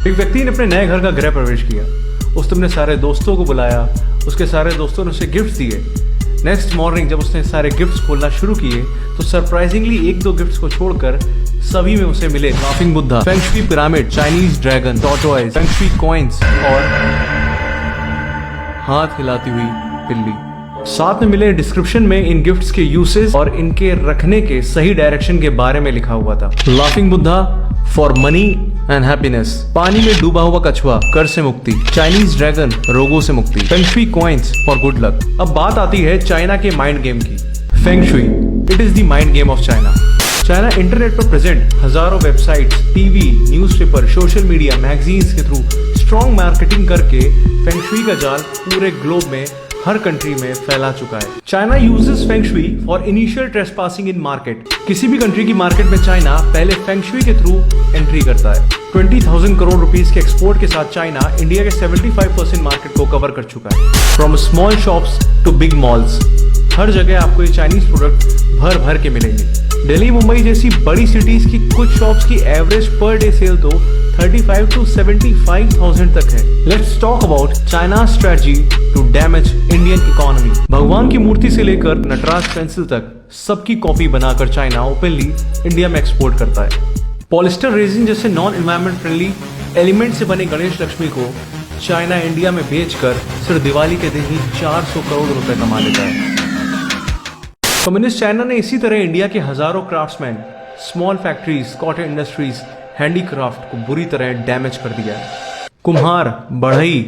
एक व्यक्ति ने अपने नए घर का गृह प्रवेश किया। उसने अपने सारे दोस्तों को बुलाया, उसके सारे दोस्तों ने उसे गिफ्ट्स दिए। नेक्स्ट मॉर्निंग जब उसने सारे गिफ्ट्स खोलना शुरू किए तो सरप्राइजिंगली एक दो गिफ्ट्स को छोड़कर सभी में उसे मिले laughing Buddha, feng shui pyramid, Chinese dragon, tortoise, feng shui coins और हाथ हिलाती हुई बिल्ली। साथ में मिले डिस्क्रिप्शन में इन गिफ्ट्स के यूसेज और इनके रखने के सही डायरेक्शन के बारे में लिखा हुआ था। Laughing Buddha for money and happiness, पानी में डूबा हुआ कछुआ कर से मुक्ति, चाइनीज ड्रैगन रोगों से मुक्ति, feng shui coins for good luck. अब बात आती है चाइना के माइंड गेम की। Feng shui, it is the mind game of China. China internet पर प्रेजेंट हजारों websites, TV, newspaper, social media, magazines के थ्रू स्ट्रॉन्ग मार्केटिंग करके फेंग शुई का जाल पूरे ग्लोब में हर कंट्री में फैला चुका है। China uses feng shui for initial trespassing in market. किसी भी कंट्री की मार्केट में चाइना पहले फेंग शुई के थ्रू एंट्री करता है। 20,000 करोड़ रुपीस के एक्सपोर्ट के साथ चाइना इंडिया के 75% मार्केट को कवर कर चुका है। From small shops to big malls, हर जगह आपको ये चाइनीज प्रोडक्ट भर भर के मिलेंगे। दिल्ली, मुंबई जैसी बड़ी सिटीज की कुछ शॉप्स की एवरेज पर डे सेल तो 35 to 75,000 तक है। Let's talk about China strategy to damage Indian economy. भगवान की मूर्ति से लेकर नटराज पेंसिल तक सबकी कॉपी बनाकर चाइना ओपनली इंडिया में एक्सपोर्ट करता है। पॉलिस्टर रेजिन जैसे नॉन एनवायरमेंट फ्रेंडली एलिमेंट से बने गणेश लक्ष्मी को चाइना इंडिया में बेचकर सिर्फ दिवाली के दिन ही 400 करोड़ रुपए कमा लेता है। कम्युनिस्ट चाइना ने इसी तरह इंडिया के हजारों craftsman, small factories, cotton industries, handicraft को बुरी तरह डैमेज कर दिया है। कुम्हार, बढ़ई,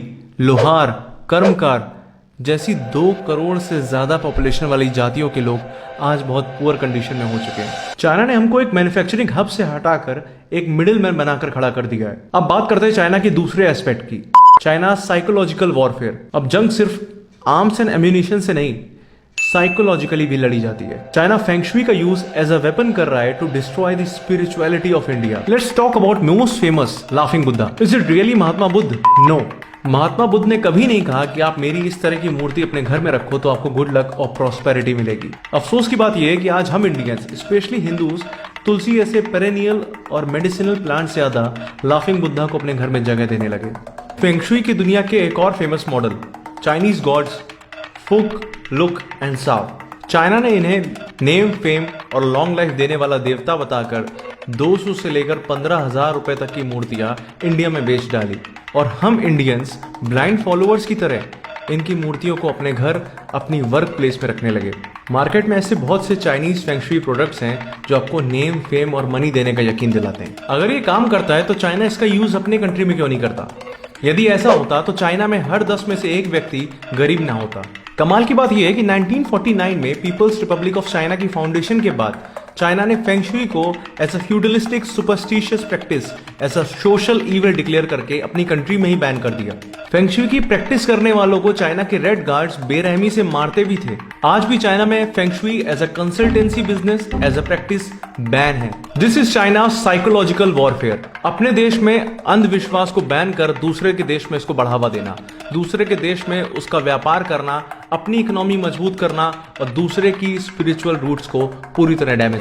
लोहार, कर्मकार जैसी 2 करोड़ से ज्यादा पॉपुलेशन वाली जातियों के लोग आज बहुत पुअर कंडीशन में हो चुके हैं। चाइना ने हमको एक मैन्युफैक्चरिंग हब से हटाकर एक मिडिल मैन बनाकर खड़ा कर दिया है। अब बात करते हैं चाइना के दूसरे एस्पेक्ट की, चाइना साइकोलॉजिकल वॉरफेयर। अब जंग सिर्फ आर्म्स एंड एम्यूनिशन से नहीं, साइकोलॉजिकली भी लड़ी जाती है। चाइना फेंग शुई का यूज एज अ वेपन कर रहा है to destroy the spirituality of India. Let's talk about most famous laughing Buddha. Is it really Mahatma Buddha? No, Mahatma Buddha ने कभी नहीं कहा कि आप मेरी इस तरह की मूर्ति अपने घर में रखो तो आपको गुड लक और प्रॉस्पेरिटी मिलेगी। अफसोस की बात यह है कि आज हम इंडियंस, स्पेशली हिंदूज, तुलसी ऐसे पेरेनियल और मेडिसिनल प्लांट से ज्यादा लाफिंग बुद्धा को अपने घर में जगह देने लगे। फेंग शुई की दुनिया के एक और फेमस मॉडल, चाइनीज गॉड्स फुक, लुक एंड साव। चाइना ने इन्हें नेम, फेम और लॉन्ग लाइफ देने वाला देवता बताकर 200 से लेकर 15,000 रुपए तक की मूर्तियां इंडिया में बेच डाली और हम इंडियंस ब्लाइंड फॉलोअर्स की तरह इनकी मूर्तियों को अपने घर, अपनी वर्क प्लेस में रखने लगे। मार्केट में ऐसे बहुत से चाइनीज फेंग शुई प्रोडक्ट्स हैं जो आपको नेम, फेम और मनी देने का यकीन दिलाते हैं। अगर ये काम करता है तो चाइना इसका यूज अपने कंट्री में क्यों नहीं करता? यदि ऐसा होता तो चाइना में हर 10 में से एक व्यक्ति गरीब ना होता। कमाल की बात यह है कि 1949 में पीपल्स रिपब्लिक ऑफ चाइना की फाउंडेशन के बाद चाइना ने फेंग शुई को as a feudalistic superstitious practice, as a social evil declare करके अपनी कंट्री में ही बैन कर दिया। फेंग शुई की प्रैक्टिस करने वालों को चाइना के रेड गार्ड्स बेरहमी से मारते भी थे। आज भी चाइना में feng shui as a consultancy business, as a practice ban है। This is China psychological warfare. अपने देश में अंधविश्वास को बैन कर दूसरे के देश में इसको बढ़ावा देना, दूसरे के देश में उसका व्यापार करना, अपनी इकोनॉमी मजबूत करना और दूसरे की स्पिरिचुअल रूट्स को पूरी तरह डैमेज